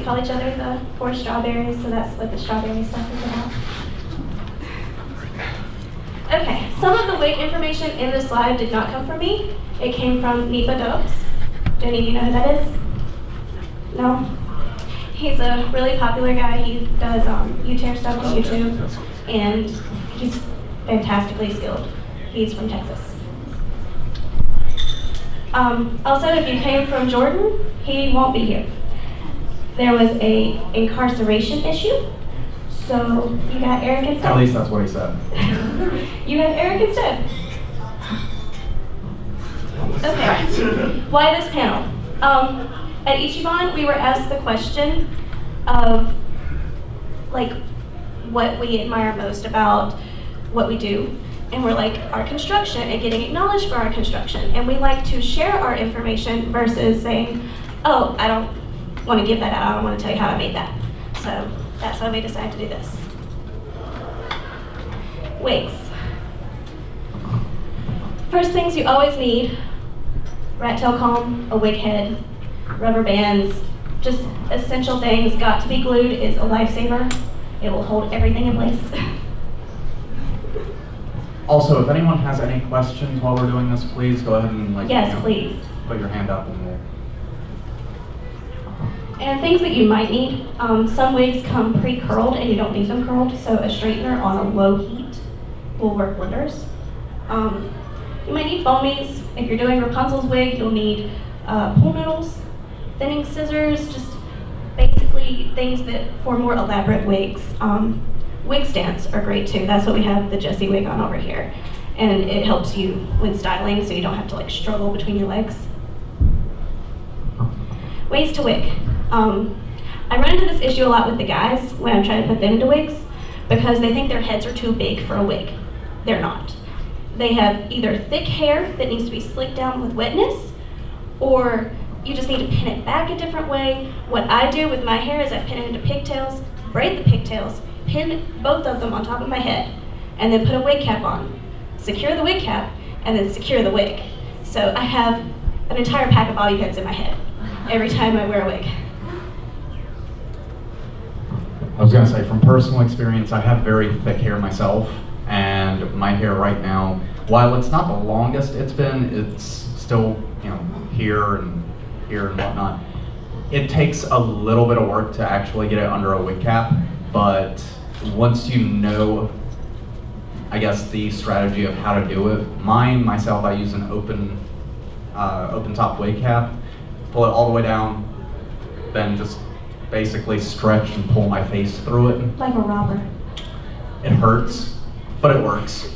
we call each other the 4 strawberries, so that's what the strawberry stuff is about. Okay, some of the wig information in this slide did not come from me. It came from Nipa Dubs. Do any of you know who that is? No? He's a really popular guy. He does U-tear stuff on YouTube, and he's fantastically skilled. He's from Texas. Also, if you came from Jordan, he won't be here. There was a incarceration issue, so you got Eric instead. At least that's what he said. You have Eric instead. Okay, why this panel? At Ichiban, we were asked the question of like what we admire most about what we do. And we're like, our construction and getting acknowledged for our construction. And we like to share our information versus saying, oh, I don't want to give that out. I don't want to tell you how I made that. So that's why we decided to do this. Wigs. First things you always need: rat tail comb, a wig head, rubber bands, just essential things. Got to be glued is a lifesaver. It will hold everything in place. Also, if anyone has any questions while we're doing this, please go ahead and yes, please. Put your hand up and we'll... And things that you might need. Some wigs come pre-curled and you don't need them curled, so a straightener on a low heat will work wonders. You might need foamies. If you're doing Rapunzel's wig, you'll need pool noodles, thinning scissors, just basically things that for more elaborate wigs. Wig stands are great too. That's what we have the Jessie wig on over here. And it helps you when styling so you don't have to like struggle between your legs. Ways to wig. I run into this issue a lot with the guys when I'm trying to put them into wigs because they think their heads are too big for a wig. They're not. They have either thick hair that needs to be slicked down with wetness, or you just need to pin it back a different way. What I do with my hair is I pin it into pigtails, braid the pigtails, pin both of them on top of my head, and then put a wig cap on. Secure the wig cap, and then secure the wig. So I have an entire pack of bobby pins in my head every time I wear a wig. I was going to say, from personal experience, I have very thick hair myself, and my hair right now, while it's not the longest it's been, it's still, here and whatnot. It takes a little bit of work to actually get it under a wig cap, but once you know, I guess, the strategy of how to do it, myself, I use an open top wig cap, pull it all the way down, then just basically stretch and pull my face through it. Like a robber. It hurts, but it works.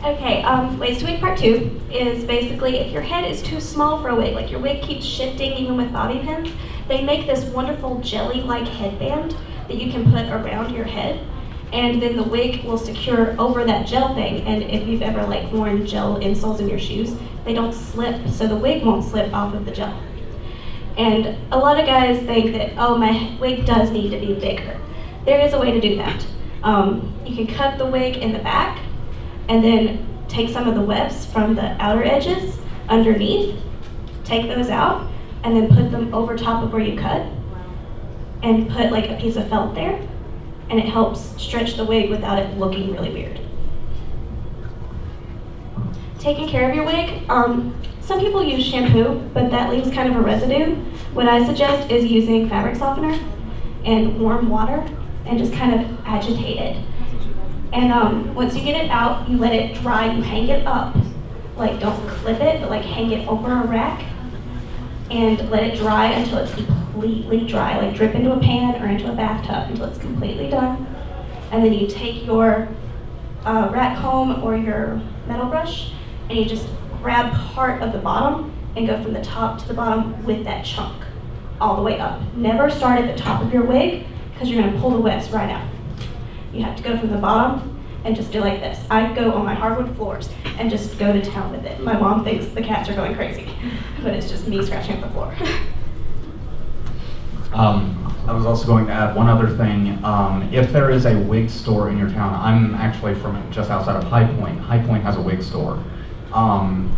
Okay, ways to wig part 2 is basically if your head is too small for a wig, like your wig keeps shifting even with bobby pins, they make this wonderful jelly-like headband that you can put around your head, and then the wig will secure over that gel thing. And if you've ever worn gel insoles in your shoes, they don't slip, so the wig won't slip off of the gel. And a lot of guys think that, oh, my wig does need to be bigger. There is a way to do that. You can cut the wig in the back, and then take some of the wefts from the outer edges underneath, take those out, and then put them over top of where you cut, and put like a piece of felt there, and it helps stretch the wig without it looking really weird. Taking care of your wig, some people use shampoo, but that leaves kind of a residue. What I suggest is using fabric softener and warm water and just kind of agitate it. And once you get it out, you let it dry, you hang it up. Like, don't clip it, but like hang it over a rack and let it dry until it's completely dry. Like drip into a pan or into a bathtub until it's completely done. And then you take your rat comb or your metal brush and you just grab part of the bottom and go from the top to the bottom with that chunk all the way up. Never start at the top of your wig because you're gonna pull the wefts right out. You have to go from the bottom and just do like this. I go on my hardwood floors and just go to town with it. My mom thinks the cats are going crazy, but it's just me scratching up the floor. I was also going to add one other thing. If there is a wig store in your town, I'm actually from just outside of High Point. High Point has a wig store.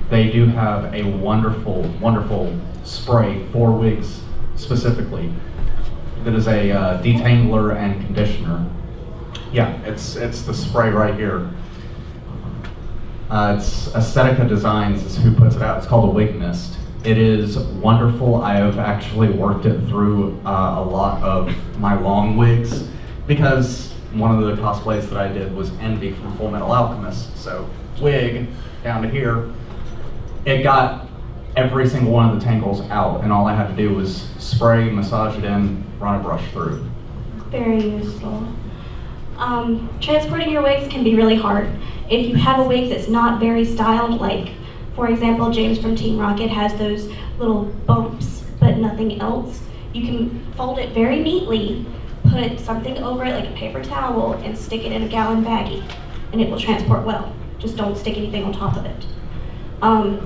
They do have a wonderful, wonderful spray for wigs specifically. That is a detangler and conditioner. Yeah, it's the spray right here. It's Aesthetica Designs is who puts it out. It's called a Wig Mist. It is wonderful. I have actually worked it through a lot of my long wigs because one of the cosplays that I did was Envy from Full Metal Alchemist. So wig down to here, it got every single one of the tangles out, and all I had to do was spray, massage it in, run a brush through. Very useful. Transporting your wigs can be really hard. If you have a wig that's not very styled, like, for example, James from Team Rocket has those little bumps, but nothing else, you can fold it very neatly, put something over it, like a paper towel, and stick it in a gallon baggie, and it will transport well. Just don't stick anything on top of it.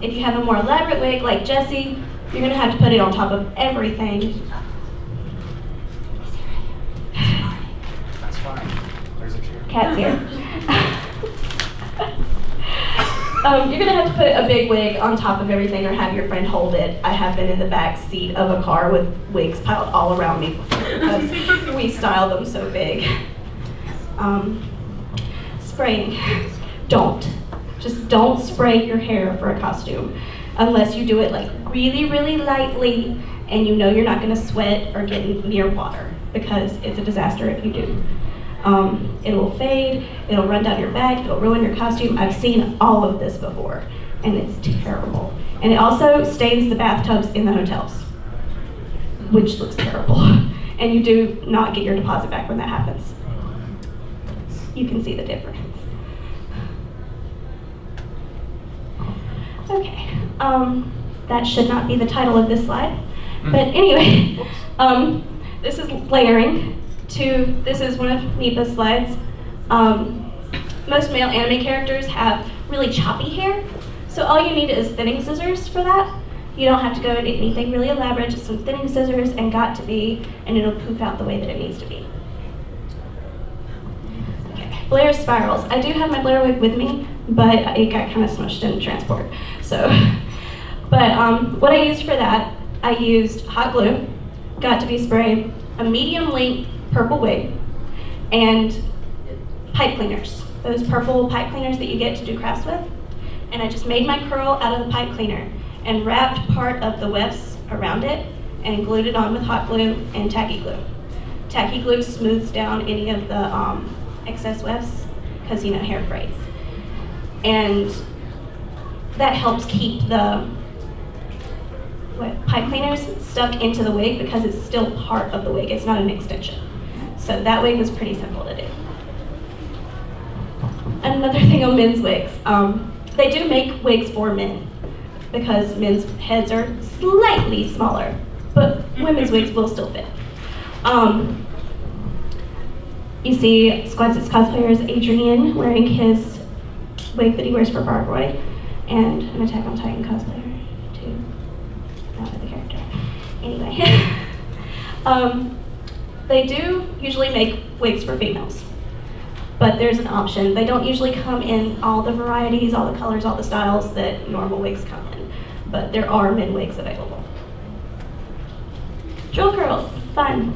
If you have a more elaborate wig, like Jessie, you're gonna have to put it on top of everything. That's fine. There's a chair. Cat's here. You're gonna have to put a big wig on top of everything or have your friend hold it. I have been in the back seat of a car with wigs piled all around me before because we style them so big. Spraying. Just don't spray your hair for a costume unless you do it like really, really lightly and you know you're not gonna sweat or get near water because it's a disaster if you do. It will fade, it'll run down your back, it'll ruin your costume. I've seen all of this before, and it's terrible. And it also stains the bathtubs in the hotels, which looks terrible. And you do not get your deposit back when that happens. You can see the difference. Okay, that should not be the title of this slide. But anyway, this is layering. This is one of Nipa's slides. Most male anime characters have really choppy hair, so all you need is thinning scissors for that. You don't have to go into anything really elaborate, just some thinning scissors and got to be, and it'll poof out the way that it needs to be. Okay, Blair spirals. I do have my Blair wig with me, but it got kind of smushed in transport. So, but what I used for that, I used hot glue, got to be sprayed, a medium length purple wig, and pipe cleaners. Those purple pipe cleaners that you get to do crafts with. And I just made my curl out of the pipe cleaner and wrapped part of the wefts around it and glued it on with hot glue and tacky glue. Tacky glue smooths down any of the excess wefts because, you know, hair frays. And that helps keep the pipe cleaners stuck into the wig because it's still part of the wig, it's not an extension. So that wig was pretty simple to do. Another thing on men's wigs, they do make wigs for men because men's heads are slightly smaller, but women's wigs will still fit. You see Squad Six Cosplayers Adrian wearing his wig that he wears for Barboy, and an Attack on Titan cosplayer too. Not the character. Anyway. They do usually make wigs for females, but there's an option. They don't usually come in all the varieties, all the colors, all the styles that normal wigs come in, but there are men wigs available. Drill curls, fun.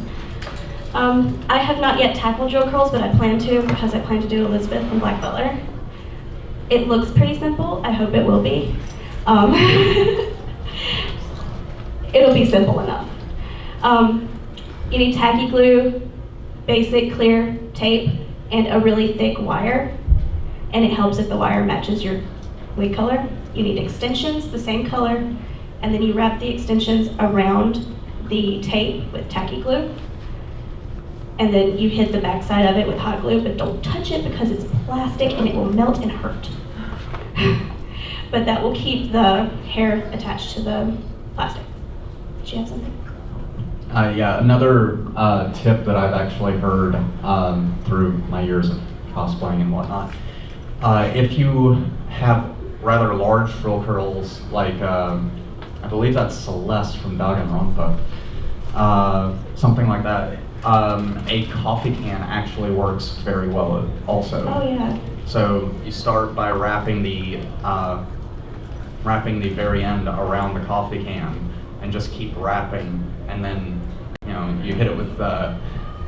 I have not yet tackled drill curls, but I plan to because I plan to do Elizabeth from Black Butler. It looks pretty simple. I hope it will be. It'll be simple enough. You need tacky glue, basic clear tape, and a really thick wire. And it helps if the wire matches your wig color. You need extensions, the same color, and then you wrap the extensions around the tape with tacky glue. And then you hit the back side of it with hot glue, but don't touch it because it's plastic and it will melt and hurt. But that will keep the hair attached to the plastic. Did you have something? Yeah, another tip that I've actually heard through my years of cosplaying and whatnot, if you have rather large drill curls, like I believe that's Celeste from Danganronpa, something like that, a coffee can actually works very well also. Oh yeah. So you start by wrapping the very end around the coffee can and just keep wrapping and then you hit it with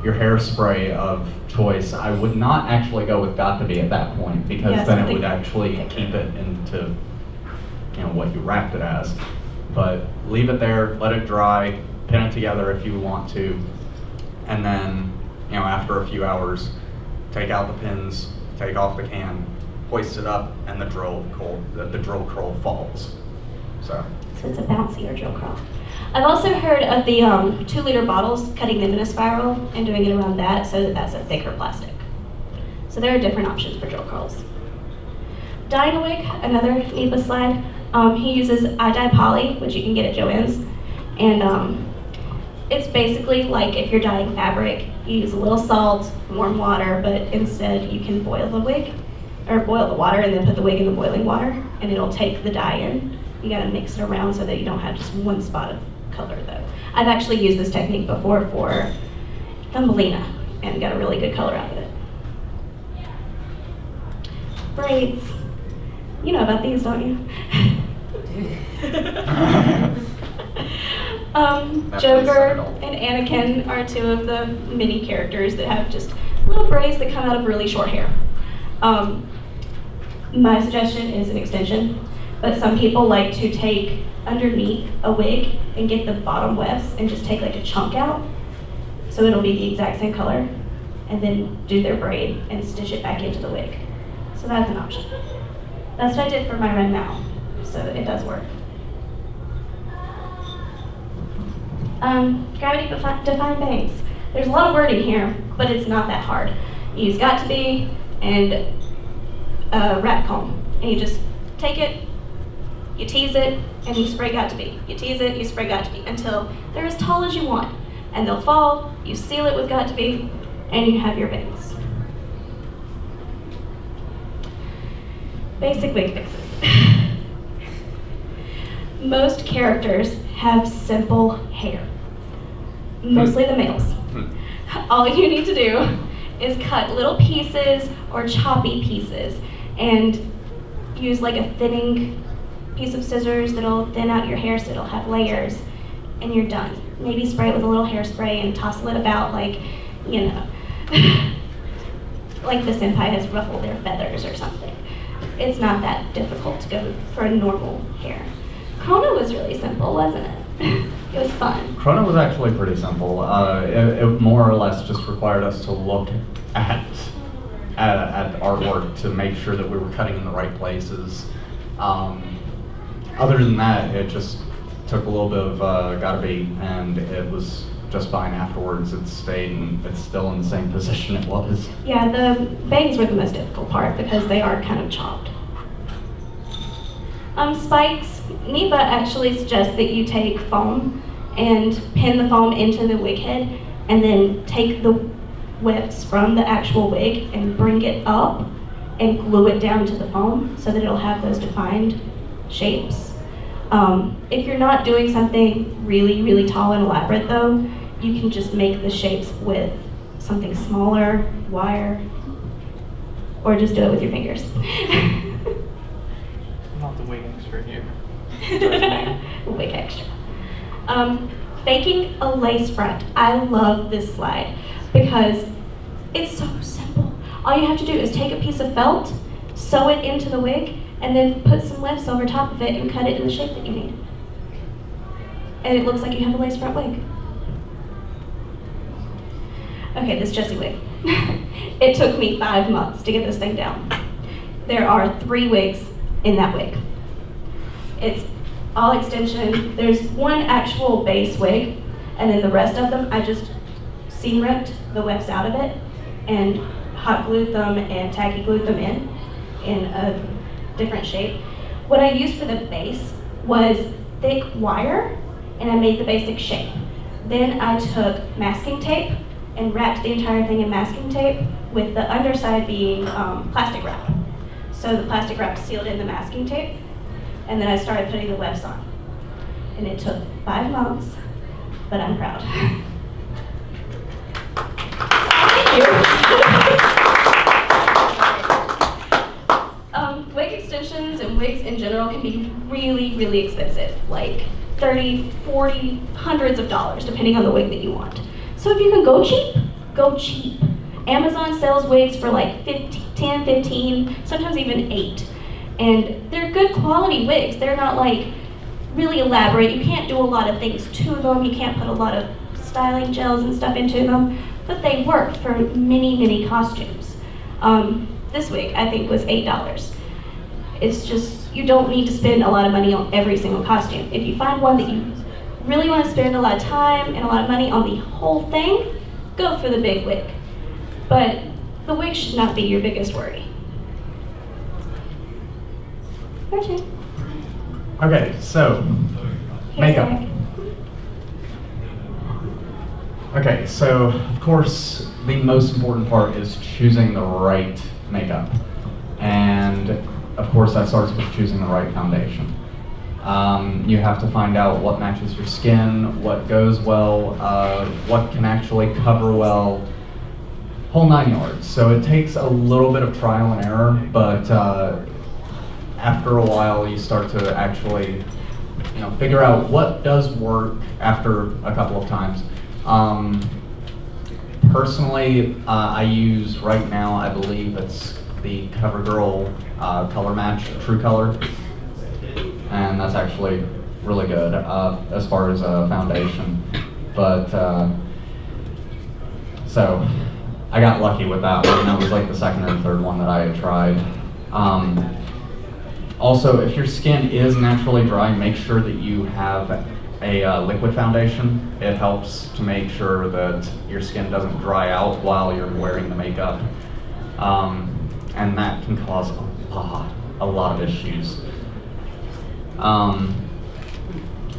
your hairspray of choice. I would not actually go with Got to Be at that point, because Yes, then I it think would actually keep it into what you wrapped it as. But leave it there, let it dry, pin it together if you want to, and then after a few hours, take out the pins, take off the can, hoist it up, and the drill curl falls. So it's a bouncier drill curl. I've also heard of the 2-liter bottles, cutting them in a spiral and doing it around that so that that's a thicker plastic. So there are different options for drill curls. Dyeing a wig, another needless slide. He uses iDye poly, which you can get at Joann's, and it's basically like if you're dyeing fabric, you use a little salt, warm water, but instead you can boil the wig, or boil the water and then put the wig in the boiling water, and it'll take the dye in. You gotta mix it around so that you don't have just one spot of color though. I've actually used this technique before for Thumbelina and got a really good color out of it. Braids. You know about these, don't you? Joker and Anakin are two of the mini characters that have just little braids that come out of really short hair. My suggestion is an extension, but some people like to take underneath a wig and get the bottom wefts and just take like a chunk out, so it'll be the exact same color, and then do their braid and stitch it back into the wig. So that's an option. That's what I did for my run now, so it does work. Gravity-defying bangs. There's a lot of wording here, but it's not that hard. You use Got to Be and a rat comb, and you just take it, you tease it, and you spray Got to Be. You tease it, you spray Got to Be until they're as tall as you want, and they'll fall. You seal it with Got to Be, and you have your bangs. Basic wig fixes. Most characters have simple hair, mostly the males. All you need to do is cut little pieces or choppy pieces and use like a thinning piece of scissors that'll thin out your hair so it'll have layers, and you're done. Maybe spray it with a little hairspray and toss it about like, like the senpai has ruffled their feathers or something. It's not that difficult to go for normal hair. Chrono was really simple, wasn't it? It was fun. Chrono was actually pretty simple. It more or less just required us to look at artwork to make sure that we were cutting in the right places. Other than that, it just took a little bit of Gotta Be, and it was just fine afterwards. It stayed, and it's still in the same position it was. Yeah, the bangs were the most difficult part because they are kind of chopped. Spikes, Neva actually suggests that you take foam and pin the foam into the wig head, and then take the wefts from the actual wig and bring it up and glue it down to the foam so that it'll have those defined shapes. If you're not doing something really, really tall and elaborate though, you can just make the shapes with something smaller, wire, or just do it with your fingers. Not the wig expert here. Wig extra. Faking a lace front. I love this slide because it's so simple. All you have to do is take a piece of felt, sew it into the wig, and then put some lifts over top of it and cut it in the shape that you need. And it looks like you have a lace front wig. Okay, this Jessie wig. It took me 5 months to get this thing down. There are 3 wigs in that wig. It's all extension. There's one actual base wig, and then the rest of them, I just seam ripped the wefts out of it and hot glued them and tacky glued them in a different shape. What I used for the base was thick wire, and I made the basic shape. Then I took masking tape and wrapped the entire thing in masking tape, with the underside being plastic wrap. So the plastic wrap sealed in the masking tape, and then I started putting the wefts on. And it took 5 months, but I'm proud. Thank you. Wig extensions and wigs in general can be really, really expensive. Like 30, 40, hundreds of dollars, depending on the wig that you want. So if you can go cheap, go cheap. Amazon sells wigs for like 10, 15, sometimes even 8. And they're good quality wigs. They're not like really elaborate. You can't do a lot of things to them. You can't put a lot of styling gels and stuff into them, but they work for many, many costumes. This wig, I think, was $8. It's just, you don't need to spend a lot of money on every single costume. If you find one that you really want to spend a lot of time and a lot of money on the whole thing, go for the big wig. But the wig should not be your biggest worry. Your turn. Okay, so Here's makeup. Eric. Okay, so of course the most important part is choosing the right makeup, and of course that starts with choosing the right foundation. You have to find out what matches your skin, what goes well, what can actually cover well, whole 9 yards. So it takes a little bit of trial and error, but after a while you start to actually, figure out what does work after a couple of times. Personally, I use right now, I believe it's the CoverGirl color match, True Color, and that's actually really good as far as foundation. But so I got lucky with that one. That was like the second or third one that I had tried. Also, if your skin is naturally dry, make sure that you have a liquid foundation. It helps to make sure that your skin doesn't dry out while you're wearing the makeup. And that can cause a lot of issues.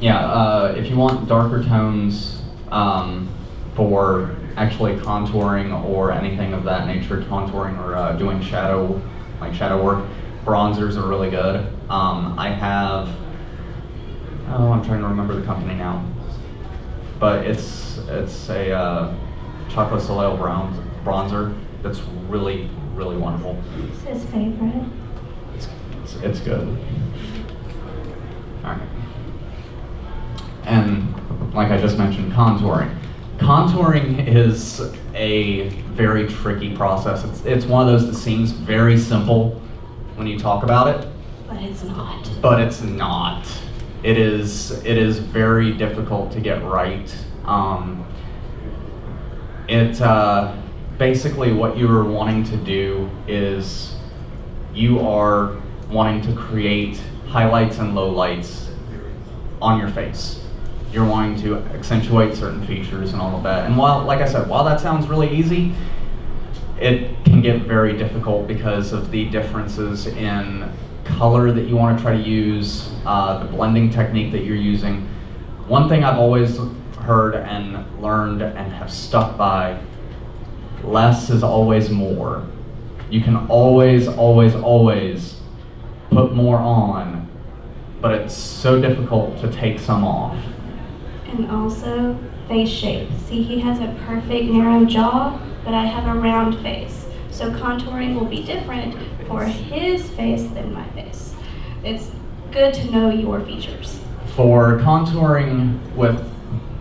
If you want darker tones for actually contouring or anything of that nature, contouring or doing shadow work, bronzers are really good. I have, I'm trying to remember the company now, but it's a Chocolate Soleil bronzer that's really, really wonderful. It's his favorite. It's good. All right. And like I just mentioned, contouring. Contouring is a very tricky process. It's one of those that seems very simple when you talk about it. But it's not. But it's not. It is very difficult to get right. Basically what you are wanting to do is you are wanting to create highlights and lowlights on your face. You're wanting to accentuate certain features and all of that. And while that sounds really easy, it can get very difficult because of the differences in color that you want to try to use, the blending technique that you're using. One thing I've always heard and learned and have stuck by, less is always more. You can always, always, always put more on, but it's so difficult to take some off. And also, face shape. See, he has a perfect narrow jaw, but I have a round face. So contouring will be different for his face than my face. It's good to know your features. For contouring with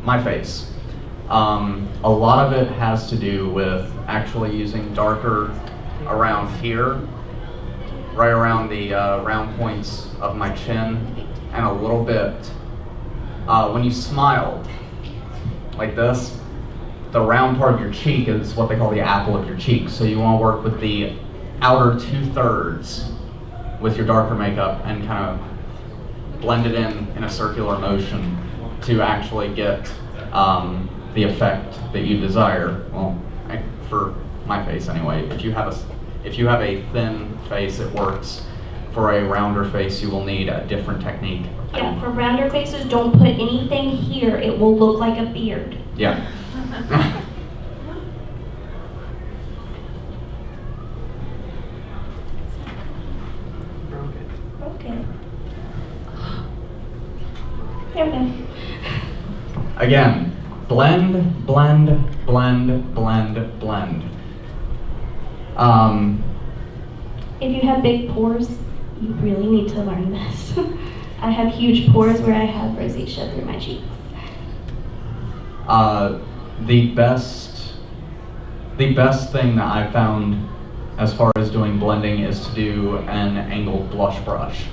my face, a lot of it has to do with actually using darker around here, right around the round points of my chin, and a little bit when you smile like this, the round part of your cheek is what they call the apple of your cheek. So you want to work with the outer 2/3 with your darker makeup and kind of blend it in a circular motion to actually get the effect that you desire. Well, for my face anyway. If you have a thin face, it works. For a rounder face, you will need a different technique. Yeah, for rounder faces, don't put anything here. It will look like a beard. Yeah. Okay. There we go. Again, blend, blend, blend, blend, blend. If you have big pores, you really need to learn this. I have huge pores where I have rosacea through my cheeks. The best thing that I've found as far as doing blending is to do an angled blush brush,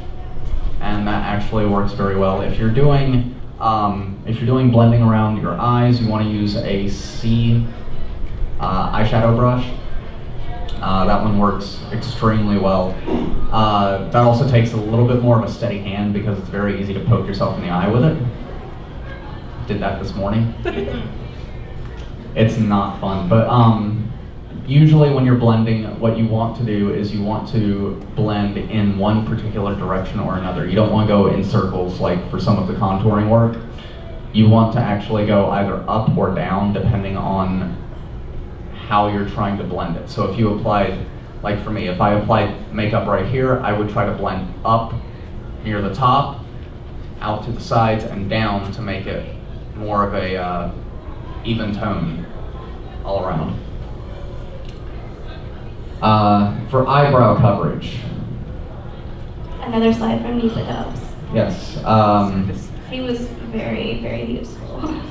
and that actually works very well. If you're doing blending around your eyes, you want to use a C eyeshadow brush. That one works extremely well. That also takes a little bit more of a steady hand because it's very easy to poke yourself in the eye with it. Did that this morning. It's not fun, but usually when you're blending, what you want to do is you want to blend in one particular direction or another. You don't want to go in circles like for some of the contouring work. You want to actually go either up or down depending on how you're trying to blend it. So if you applied, like for me, if I applied makeup right here, I would try to blend up near the top, out to the sides, and down to make it more of a even tone all around. For eyebrow coverage. Another slide from Nipa Dubs. Yes. He was very, very useful.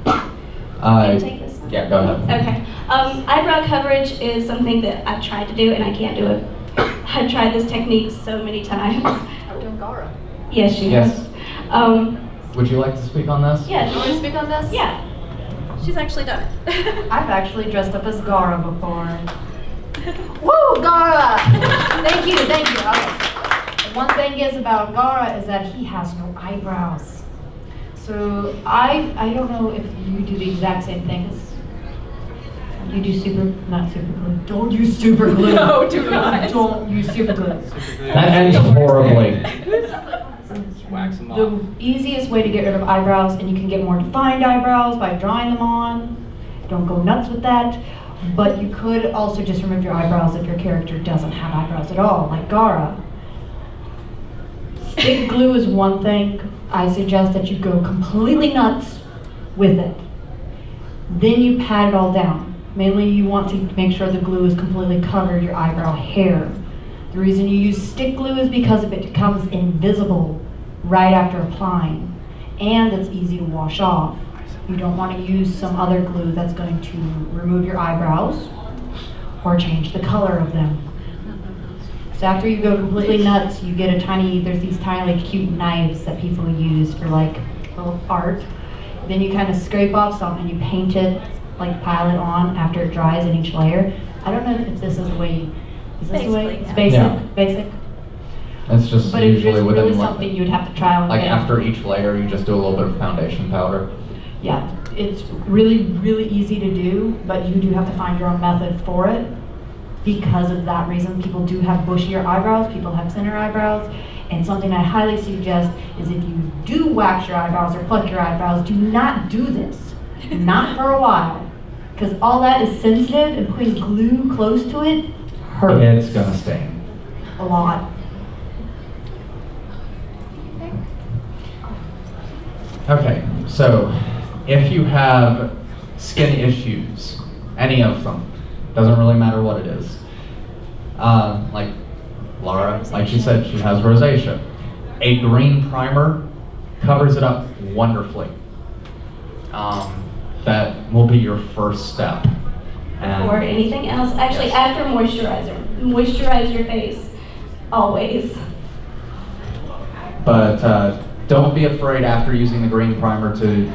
Uh, Can you take this one? Yeah, go ahead. Okay. Eyebrow coverage is something that I've tried to do and I can't do it. I've tried this technique so many times. I'm doing Gara. Yes, she Yes. has. Would you like to speak on this? Yeah. Do you want to speak on this? Yeah. She's actually done it. I've actually dressed up as Gara before. Woo, Gara! Thank you. Okay. One thing is about Gara is that he has no eyebrows. So I don't know if you do the exact same thing as you do not super glue. Don't use super glue. No, do not. Don't use super glue. That ends horribly. Wax them off. The easiest way to get rid of eyebrows, and you can get more defined eyebrows by drawing them on. Don't go nuts with that. But you could also just remove your eyebrows if your character doesn't have eyebrows at all, like Gara. Stick glue is one thing. I suggest that you go completely nuts with it. Then you pat it all down. Mainly you want to make sure the glue is completely covered your eyebrow hair. The reason you use stick glue is because if it becomes invisible right after applying, and it's easy to wash off. You don't want to use some other glue that's going to remove your eyebrows or change the color of them. So after you go completely nuts, you get there's these tiny like cute knives that people use for like little art. Then you kind of scrape off some and you paint it, like pile it on after it dries in each layer. I don't know if this is the way, is this the way? It's basic, Yeah. basic. That's just But it's usually just within really like, something you'd have to try on. like again. after each layer, you just do a little bit of foundation powder. Yeah, it's really, really easy to do, but you do have to find your own method for it. Because of that reason, people do have bushier eyebrows, people have thinner eyebrows, and something I highly suggest is if you do wax your eyebrows or pluck your eyebrows, do not do this. Not for a while. Because all that is sensitive, and putting glue close to it hurts It's gonna stain. a lot. Okay, so if you have skin issues, any of them, doesn't really matter what it is. Like Laura, like she said, she has rosacea. A green primer covers it up wonderfully. That will be your first step. Or anything else. Actually, after moisturizer. Moisturize your face. Always. But don't be afraid after using the green primer to,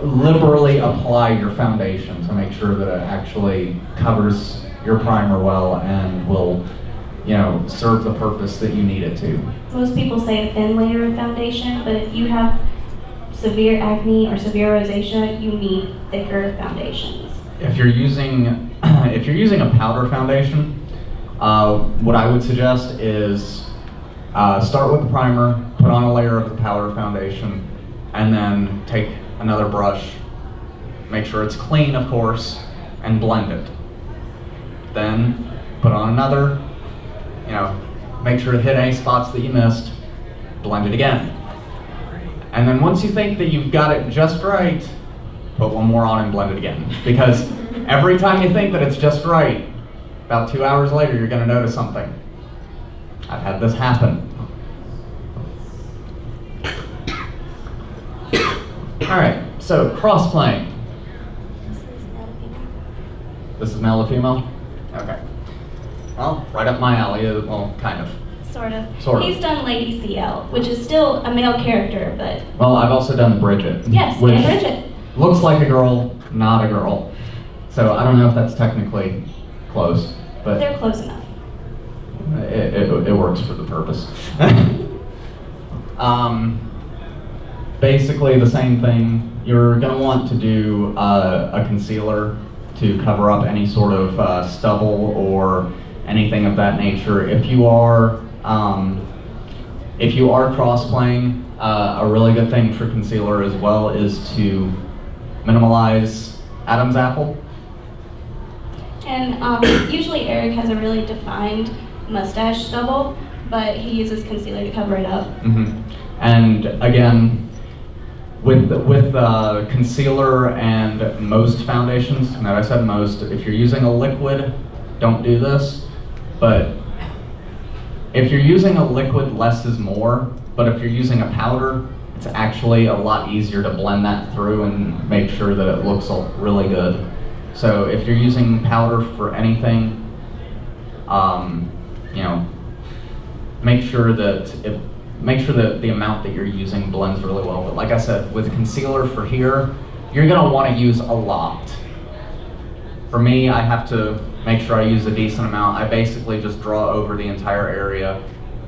liberally apply your foundation to make sure that it actually covers your primer well and will, serve the purpose that you need it to. Most people say a thin layer of foundation, but if you have severe acne or severe rosacea, you need thicker foundations. If you're using a powder foundation, what I would suggest is start with the primer, put on a layer of the powder foundation, and then take another brush, make sure it's clean, of course, and blend it. Then put on another, make sure to hit any spots that you missed, blend it again. And then once you think that you've got it just right, put one more on and blend it again. Because every time you think that it's just right, about 2 hours later, you're gonna notice something. I've had this happen. All right, so cross-playing. This is male to female? Okay. Well, right up my alley, well, kind of. Sort of. Sort of. He's done Lady CL, which is still a male character, but Well, I've also done Bridget. yes, which and Bridget. looks like a girl, not a girl. So I don't know if that's technically close, but They're close enough. it works for the purpose. Basically the same thing. You're going to want to do a concealer to cover up any sort of stubble or anything of that nature. If you are cross-playing, a really good thing for concealer as well is to minimalize Adam's apple. And usually Eric has a really defined mustache stubble, but he uses concealer to cover it up. And again, with concealer and most foundations, and I said most, if you're using a liquid, don't do this. But if you're using a liquid, less is more. But if you're using a powder, it's actually a lot easier to blend that through and make sure that it looks really good. So if you're using powder for anything, make sure that the amount that you're using blends really well. But like I said, with concealer for here, you're gonna want to use a lot. For me, I have to make sure I use a decent amount. I basically just draw over the entire area,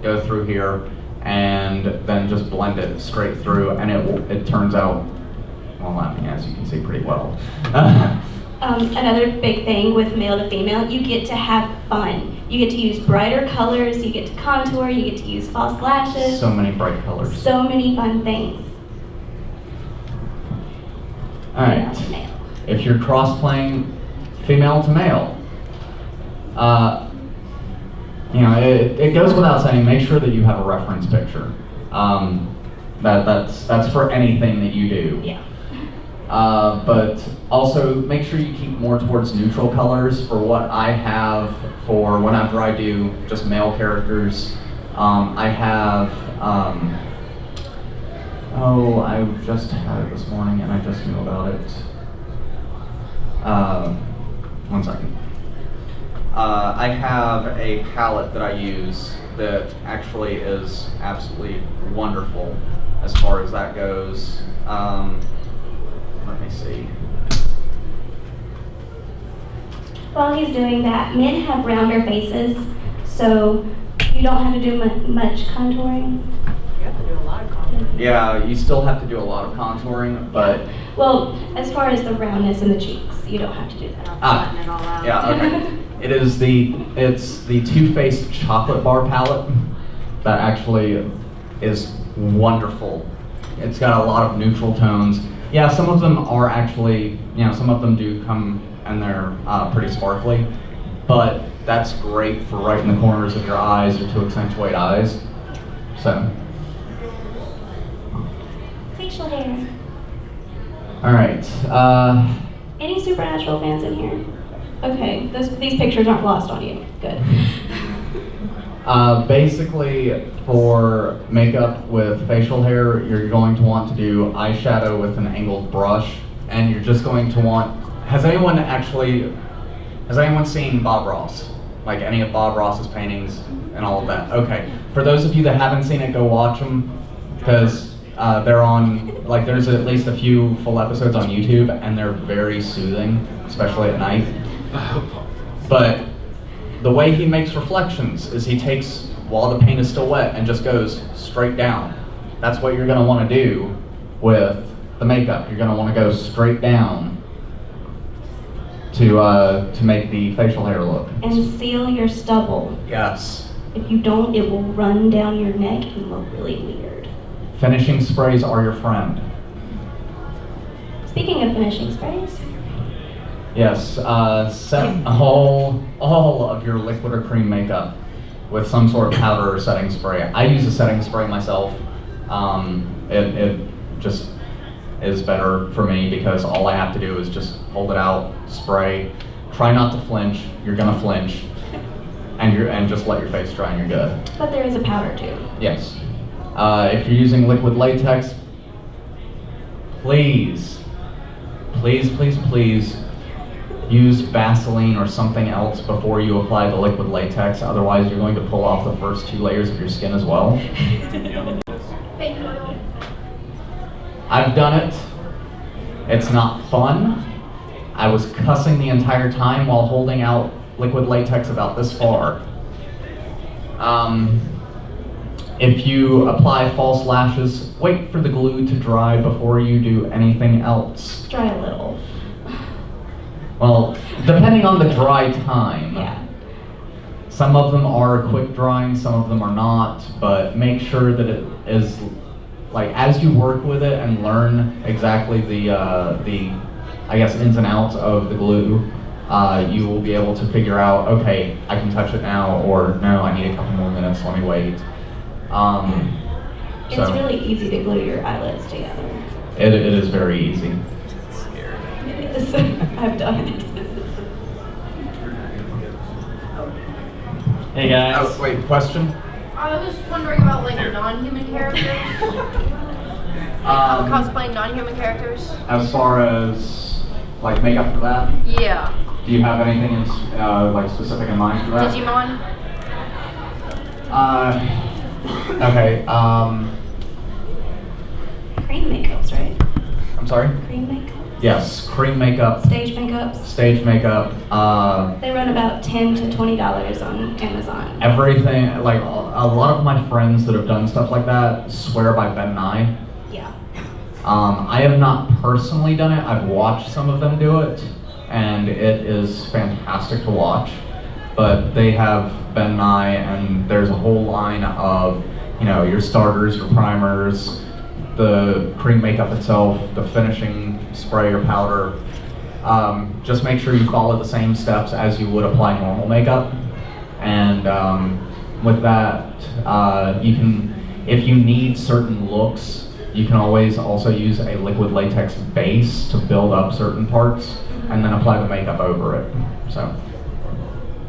go through here, and then just blend it straight through, and it turns out, well, I mean, as you can see, pretty well. Another big thing with male to female, you get to have fun. You get to use brighter colors, you get to contour, you get to use false lashes. So many bright colors. So many fun things. All right. Male to male. If you're cross-playing female to male, it goes without saying, make sure that you have a reference picture. That's for anything that you do. Yeah. But also make sure you keep more towards neutral colors. For what I have for whenever I do just male characters, I have, I just had it this morning and I just knew about it. One second. I have a palette that I use that actually is absolutely wonderful as far as that goes. Let me see. While he's doing that, men have rounder faces, so you don't have to do much contouring. You have to do a lot of contouring. Yeah, you still have to do a lot of contouring, but Well, as far as the roundness in the cheeks, you don't have to do that. Flatten it all out. yeah, okay. It's the Too Faced chocolate bar palette that actually is wonderful. It's got a lot of neutral tones. Yeah, some of them are actually, some of them do come and they're pretty sparkly, but that's great for right in the corners of your eyes or to accentuate eyes. So. Facial hair. All right. Any Supernatural fans in here? Okay, these pictures aren't lost on you. Good. Basically, for makeup with facial hair, you're going to want to do eyeshadow with an angled brush, and you're just going to want. Has anyone seen Bob Ross? Like any of Bob Ross's paintings and all of that? Okay. For those of you that haven't seen it, go watch them, because they're on. Like, there's at least a few full episodes on YouTube, and they're very soothing, especially at night. But the way he makes reflections is he takes, while the paint is still wet, and just goes straight down. That's what you're going to want to do with the makeup. You're going to want to go straight down to make the facial hair look. And seal your stubble. Yes. If you don't, it will run down your neck and look really weird. Finishing sprays are your friend. Speaking of finishing sprays, Yes, set all of your liquid or cream makeup with some sort of powder or setting spray. I use a setting spray myself. It just is better for me because all I have to do is just hold it out, spray. Try not to flinch. You're gonna flinch, and just let your face dry and you're good. but there is a powder too. Yes. If you're using liquid latex, please, please, please, please use Vaseline or something else before you apply the liquid latex. Otherwise, you're going to pull off the first 2 layers of your skin as well. I've done it. It's not fun. I was cussing the entire time while holding out liquid latex about this far. If you apply false lashes, wait for the glue to dry before you do anything else. Try a little. Well, depending on the dry time. Yeah. Some of them are quick drying, some of them are not, but make sure that it is, like, as you work with it and learn exactly the I guess, ins and outs of the glue, you will be able to figure out, okay, I can touch it now, or no, I need a couple more minutes, let me wait. It's really easy to glue your eyelids together. It is very easy. It is. I've done it. Hey guys. Oh, wait, question? I was wondering about like non-human characters. Cosplaying non-human characters. As far as like makeup for that, Yeah. do you have anything in, like specific in mind for that? Digimon. Okay. Cream makeups, right? I'm sorry. Cream makeup. Yes, cream makeup, Stage makeups. stage makeup, They run about $10 to $20 on Amazon. everything. Like a lot of my friends that have done stuff like that swear by Ben Nye. Yeah. I have not personally done it. I've watched some of them do it, and it is fantastic to watch. But they have Ben Nye, and there's a whole line of, you know, your starters, your primers, the cream makeup itself, the finishing spray or powder. Just make sure you follow the same steps as you would apply normal makeup. And with that, you can, if you need certain looks, you can always also use a liquid latex base to build up certain parts and then apply the makeup over it. So.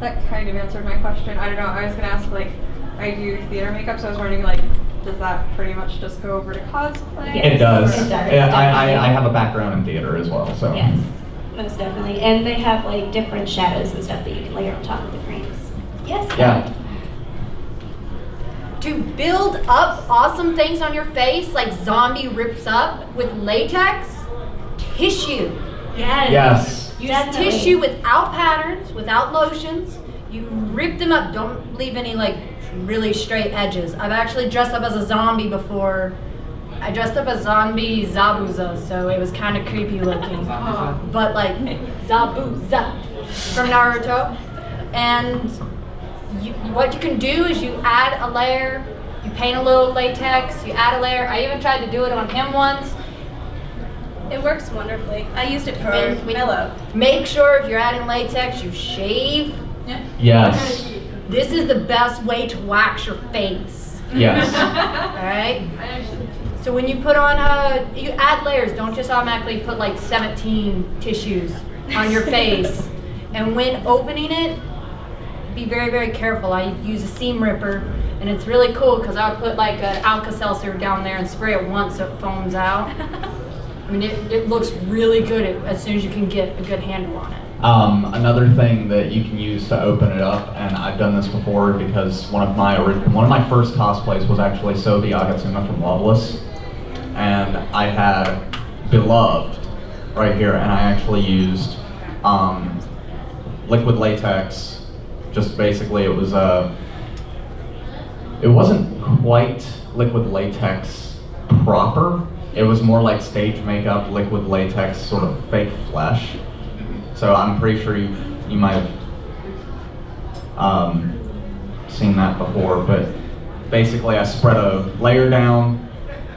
That kind of answered my question. I don't know, I was gonna ask, like, I do theater makeup, so I was wondering, like, does that pretty much just go over to cosplay? Yes, It does. it does, Yeah, I definitely. have a background in theater as well, so. Yes, most definitely. And they have like different shadows and stuff that you can layer on top of the creams. Yes. Yeah. To build up awesome things on your face, like zombie rips up with latex, tissue. Yes. Yes. Use Definitely. tissue without patterns, without lotions. You rip them up. Don't leave any like really straight edges. I've actually dressed up as a zombie before. I dressed up as zombie Zabuza, so it was kind of creepy looking. But like Zabuza from Naruto. And what you can do is you add a layer, you paint a little latex, you add a layer. I even tried to do it on him once. It works wonderfully. I used it for When- Mellow. Make sure if you're adding latex, you shave. Yes. This is the best way to wax your face. Yes. Alright? So when you put on you add layers, don't just automatically put like 17 tissues on your face. And when opening it, be very, very careful. I use a seam ripper, and it's really cool because I would put like an Alka-Seltzer down there and spray it once so it foams out. I mean, it looks really good as soon as you can get a good handle on it. Another thing that you can use to open it up, and I've done this before because one of my first cosplays was actually Sobi Agatsuma from Loveless, and I had Beloved right here, and I actually used liquid latex. Just basically, it wasn't quite liquid latex proper. It was more like stage makeup, liquid latex, sort of fake flesh. So I'm pretty sure you might have seen that before, but basically I spread a layer down,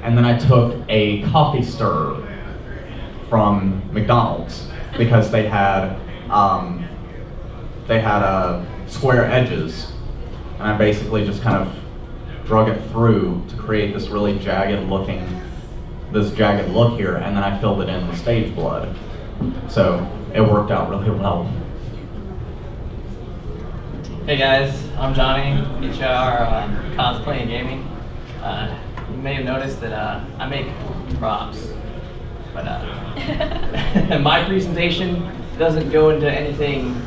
and then I took a coffee stirrer from McDonald's because they had square edges, and I basically just kind of drug it through to create this really jagged look here, and then I filled it in with stage blood. So it worked out really well. Hey guys, I'm Johnny, HIR Cosplay and Gaming. You may have noticed that I make props. But my presentation doesn't go into anything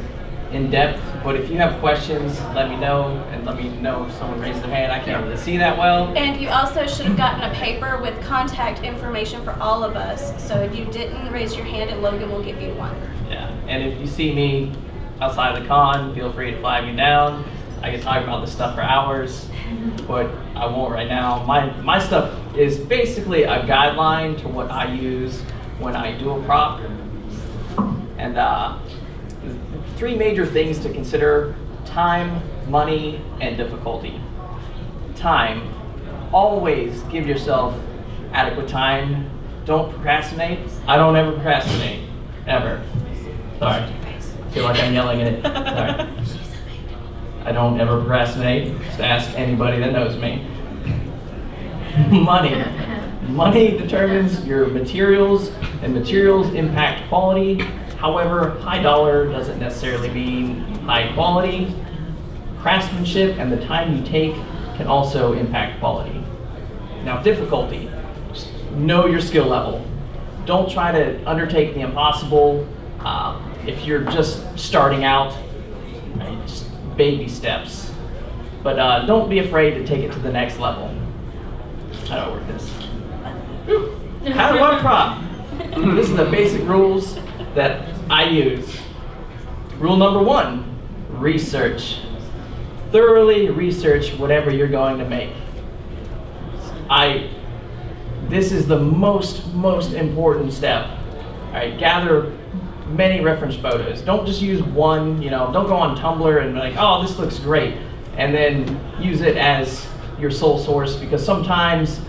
in depth, but if you have questions, let me know, and let me know if someone raises their hand. I can't really see that well. And you also should have gotten a paper with contact information for all of us. So if you didn't raise your hand, and Logan will give you one. Yeah, and if you see me outside of the con, feel free to flag me down. I can talk about this stuff for hours, but I won't right now. My stuff is basically a guideline to what I use when I do a prop. And 3 major things to consider: time, money, and difficulty. Time. Always give yourself adequate time. Don't procrastinate. I don't ever procrastinate. Ever. Sorry. I feel like I'm yelling at it. Sorry. I don't ever procrastinate. Just ask anybody that knows me. Money. Money determines your materials, and materials impact quality. However, high dollar doesn't necessarily mean high quality. Craftsmanship and the time you take can also impact quality. Now, difficulty. Just know your skill level. Don't try to undertake the impossible. If you're just starting out, right, just baby steps. But don't be afraid to take it to the next level. How do I work this? How do I prop? This is the basic rules that I use. Rule number 1, research. Thoroughly research whatever you're going to make. This is the most important step. All right, gather many reference photos. Don't just use one, don't go on Tumblr and be like, oh, this looks great, and then use it as your sole source, because sometimes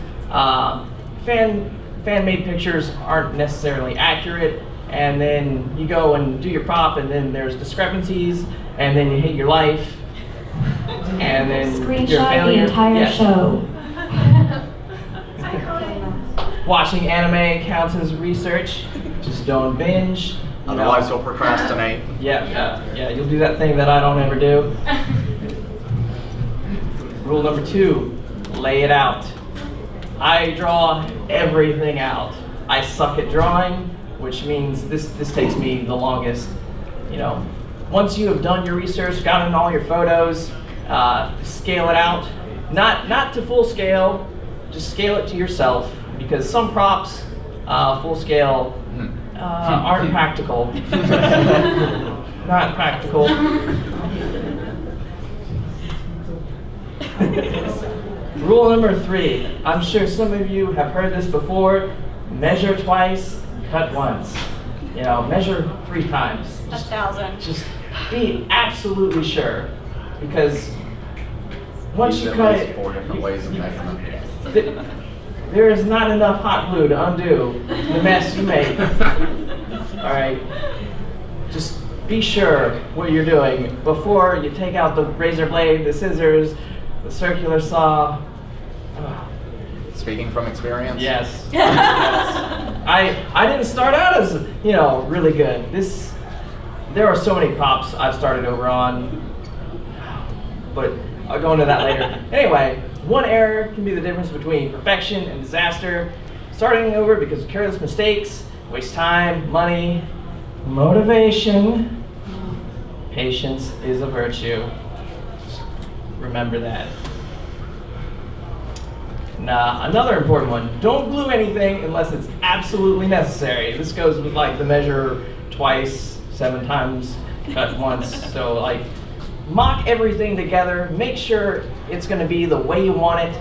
fan-made pictures aren't necessarily accurate, and then you go and do your prop, and then there's discrepancies, and then you hate your life, and then you're a Screenshot failure. the entire Yes. show. Watching anime counts as research. Just don't binge. Otherwise, you'll procrastinate. Yeah, you'll do that thing that I don't ever do. Rule number 2, lay it out. I draw everything out. I suck at drawing, which means this takes me the longest. Once you have done your research, gotten all your photos, scale it out. Not to full scale, just scale it to yourself, because some props, full scale, aren't practical. Not practical. Rule number 3. I'm sure some of you have heard this before. Measure twice, cut once. Measure 3 times. 1,000. Just be absolutely sure, because once you cut it, 4 different ways of measurement. there is not enough hot glue to undo the mess you made. All right, just be sure what you're doing before you take out the razor blade, the scissors, the circular saw. Speaking from experience? Yes. I didn't start out as really good. There are so many props I've started over on, but I'll go into that later. Anyway, one error can be the difference between perfection and disaster. Starting over because of careless mistakes, waste time, money, motivation. Patience is a virtue. Remember that. Now, another important one, don't glue anything unless it's absolutely necessary. This goes with the measure twice, 7 times, cut once. So mock everything together, make sure it's gonna be the way you want it,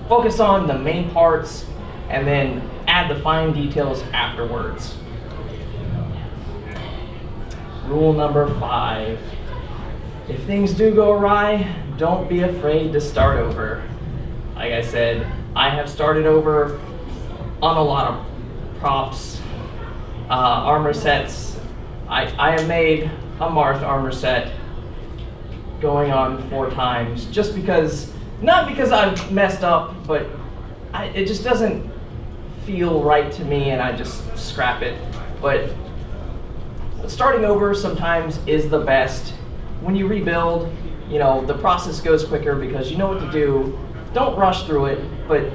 focus on the main parts, and then add the fine details afterwards. Rule number 5, if things do go awry, don't be afraid to start over. Like I said, I have started over on a lot of props, armor sets. I have made a Marth armor set going on 4 times, just because, not because I've messed up, but it just doesn't feel right to me, and I just scrap it. But starting over sometimes is the best. When you rebuild, the process goes quicker because you know what to do. Don't rush through it, but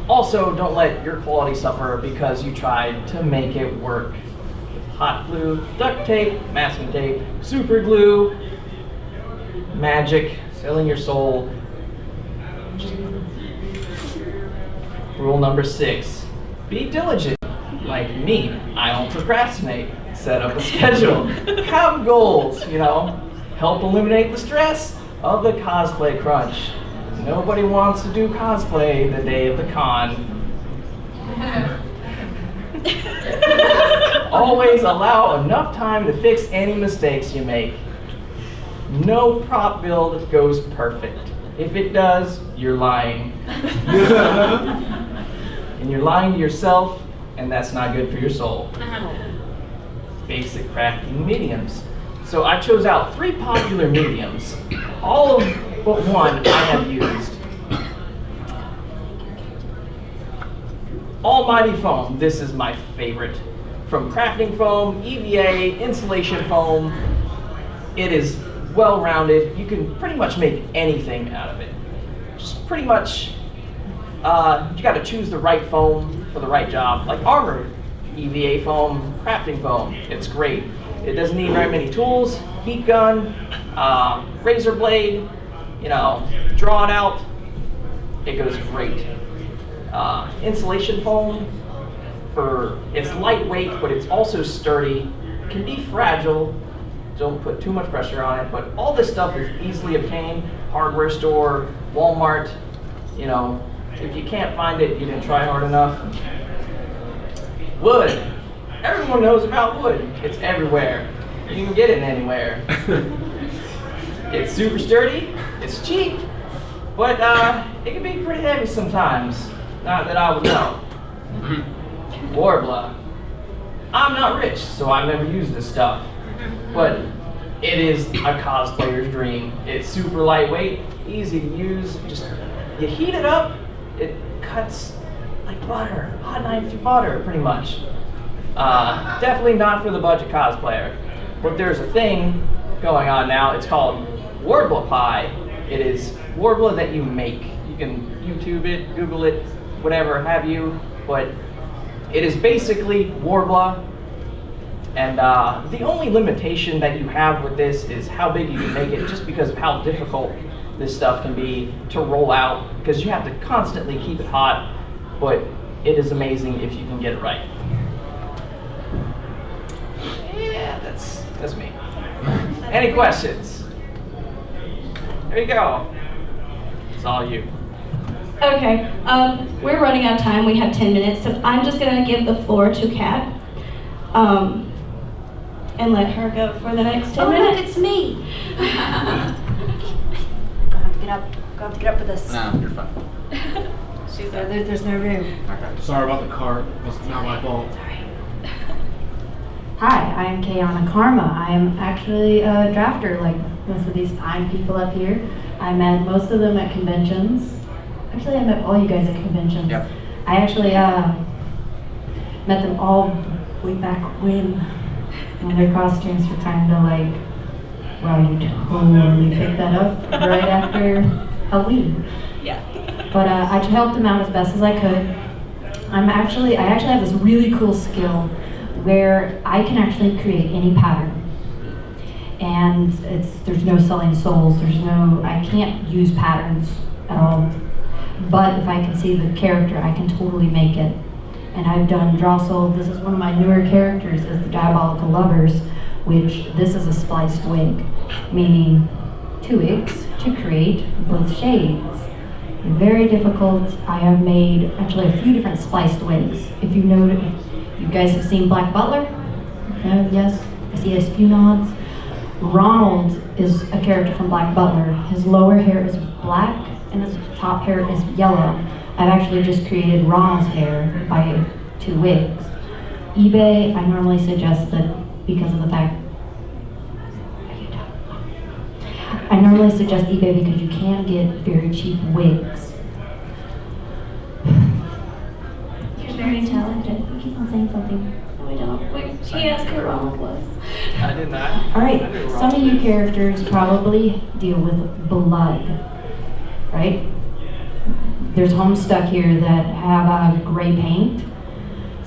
Also, don't let your quality suffer because you tried to make it work. Hot glue, duct tape, masking tape, super glue, magic, selling your soul. Rule number 6, be diligent. Like me, I don't procrastinate. Set up a schedule. Have goals, Help eliminate the stress of the cosplay crunch. Nobody wants to do cosplay the day of the con. Always allow enough time to fix any mistakes you make. No prop build goes perfect. If it does, you're lying. And you're lying to yourself, and that's not good for your soul. Basic crafting mediums. So I chose out 3 popular mediums. All of but one I have used. Almighty foam, this is my favorite. From crafting foam, EVA, insulation foam, it is well-rounded. You can pretty much make anything out of it. Just pretty much, you gotta choose the right foam for the right job. Like armor, EVA foam, crafting foam, it's great. It doesn't need very many tools, heat gun, razor blade, draw it out, it goes great. Insulation foam, it's lightweight, but it's also sturdy, can be fragile, don't put too much pressure on it, but all this stuff is easily obtained, hardware store, Walmart, if you can't find it, you didn't try hard enough. Wood, everyone knows about wood, it's everywhere, you can get it anywhere. It's super sturdy, it's cheap, but it can be pretty heavy sometimes. Not that I would know. Warbler. I'm not rich, so I've never used this stuff. But it is a cosplayer's dream. It's super lightweight, easy to use. Just, you heat it up, it cuts like butter, hot knife through butter, pretty much. Definitely not for the budget cosplayer. But there's a thing going on now, it's called Warbler Pie. It is Warbler that you make. You can YouTube it, Google it, whatever have you, but it is basically Warbler, and the only limitation that you have with this is how big you can make it, just because of how difficult this stuff can be to roll out, because you have to constantly keep it hot, but it is amazing if you can get it right. Yeah, that's me. Any questions? There you go. It's all you. Okay, we're running out of time. We have 10 minutes, so I'm just gonna give the floor to Kat, and let her go for the next 10 minutes. Look, it's me. Gonna have to get up for this. No, you're fine. She's there's no room. Sorry about the cart. It's not my fault. Hi, I'm Cayanna Carma. I am actually a drafter, like most of these fine people up here. I met most of them at conventions. Actually, I met all you guys at conventions. Yep. I actually met them all way back when their costumes were kind of like, wow, you totally picked that up right after Halloween. Yeah. But I helped them out as best as I could. I actually have this really cool skill where I can actually create any pattern. And there's no selling souls, I can't use patterns at all. But if I can see the character, I can totally make it. And I've done Drossel. This is one of my newer characters, is the Diabolical Lovers, which this is a spliced wig, meaning 2 wigs to create both shades. Very difficult. I have made actually a few different spliced wigs. If you know, you guys have seen Black Butler? Yes, I see a few nods. Ronald is a character from Black Butler. His lower hair is black and his top hair is yellow. I've actually just created Ronald's hair by 2 wigs. eBay, I normally suggest that because of the fact, I normally suggest eBay because you can get very cheap wigs. You're very talented. You keep on saying something. No, we don't. She asked who Ronald was. I did not. All right, some of you characters probably deal with blood, right? There's homes stuck here that have gray paint,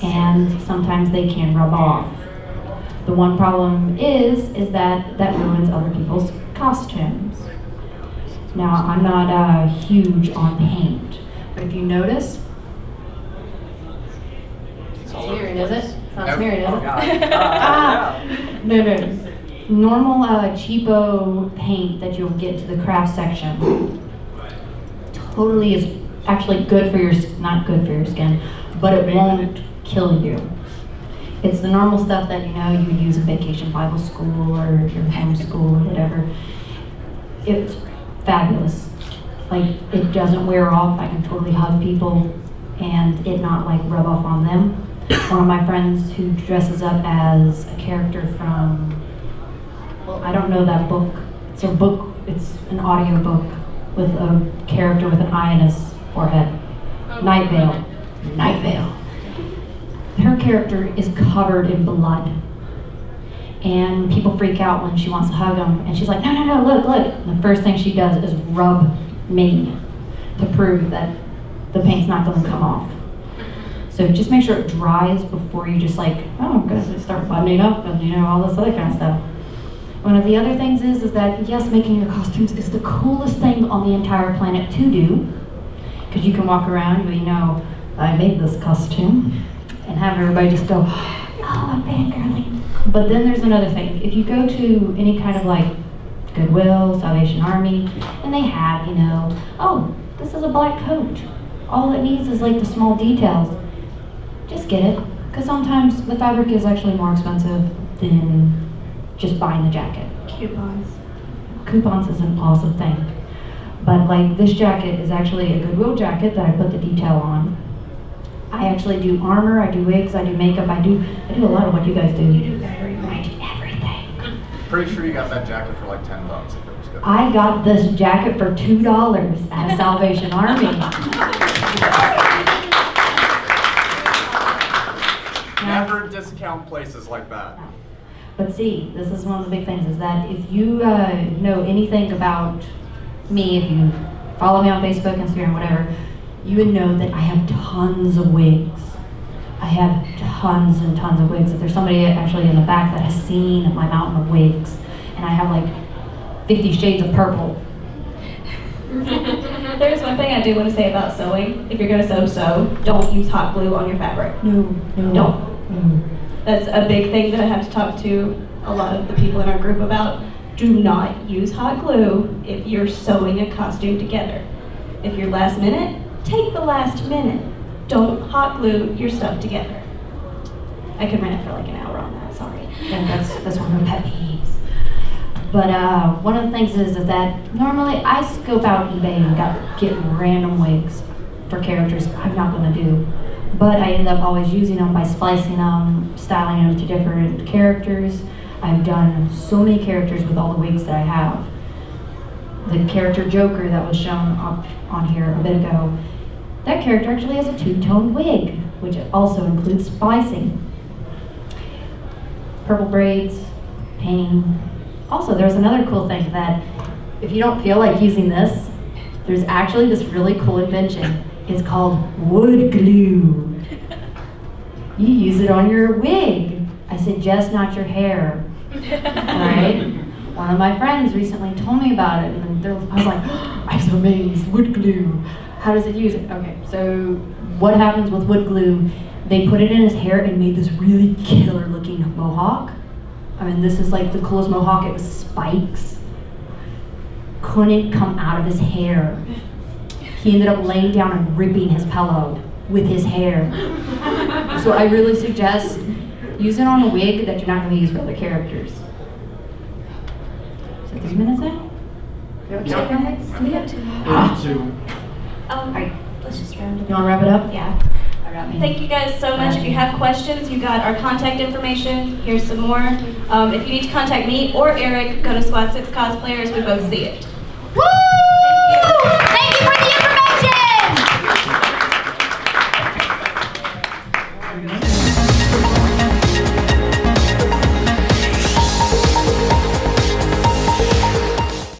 and sometimes they can rub off. The one problem is that ruins other people's costumes. Now, I'm not huge on paint, but if you notice, it's smeared, is it? It's not smeared, is it? No. Normal cheapo paint that you'll get to the craft section totally is actually good for your, not good for your skin, but it won't kill you. It's the normal stuff that you would use in vacation Bible school or your home school or whatever. It's fabulous. Like, it doesn't wear off. I can totally hug people and it not like rub off on them. One of my friends who dresses up as a character from, well, I don't know that book. It's a book, it's an audio book with a character with an eye in his forehead. Night Vale. Her character is covered in blood. And people freak out when she wants to hug him. And she's like, no, look. And the first thing she does is rub me to prove that the paint's not going to come off. So just make sure it dries before you just like, oh, I'm going to start buttoning up and all this other kind of stuff. One of the other things is that, yes, making your costumes is the coolest thing on the entire planet to do. Because you can walk around and I made this costume. And have everybody just go, oh, I'm fangirling. But then there's another thing. If you go to any kind of like Goodwill, Salvation Army, and they have, oh, this is a black coat. All it needs is like the small details. Just get it. Because sometimes the fabric is actually more expensive than just buying the jacket. Coupons is an awesome thing. But like this jacket is actually a Goodwill jacket that I put the detail on. I actually do armor, I do wigs, I do makeup, I do a lot of what you guys do. You do everything. I do everything. Pretty sure you got that jacket for like $10 if it was good. I got this jacket for $2 at Salvation Army. Never discount places like that. But see, this is one of the big things, is that if you know anything about me, if you follow me on Facebook, Instagram, whatever, you would know that I have tons of wigs. I have tons and tons of wigs. If there's somebody actually in the back that has seen my mountain of wigs, and I have like 50 shades of purple. There's one thing I do want to say about sewing. If you're going to sew, don't use hot glue on your fabric. No. Don't. That's a big thing that I have to talk to a lot of the people in our group about. Do not use hot glue if you're sewing a costume together. If you're last minute, take the last minute. Don't hot glue your stuff together. I could rant for like an hour on that, sorry. Yeah, that's one of my pet peeves. But one of the things is that normally I scope out eBay and get random wigs for characters I'm not going to do. But I end up always using them by splicing them, styling them to different characters. I've done so many characters with all the wigs that I have. The character Joker that was shown up on here a bit ago, that character actually has a two-tone wig, which also includes splicing. Purple braids, painting. Also, there's another cool thing that if you don't feel like using this, there's actually this really cool invention. It's called wood glue. You use it on your wig. I suggest not your hair. Alright? One of my friends recently told me about it, and I was like, oh, I'm so amazed, wood glue. How does it use it? Okay, so what happens with wood glue, they put it in his hair and made this really killer looking mohawk. I mean, this is like the coolest mohawk. It was spikes. Couldn't come out of his hair. He ended up laying down and ripping his pillow with his hair. So I really suggest use it on a wig that you're not going to use for other characters. Is it 3 minutes now? We have 2 minutes? We have 2 minutes. Let's just round it up. You want to wrap it up? Yeah. Thank you guys so much. If you have questions, you got our contact information. Here's some more. If you need to contact me or Eric, go to Squad Six Cosplayers. We both see it. Woo!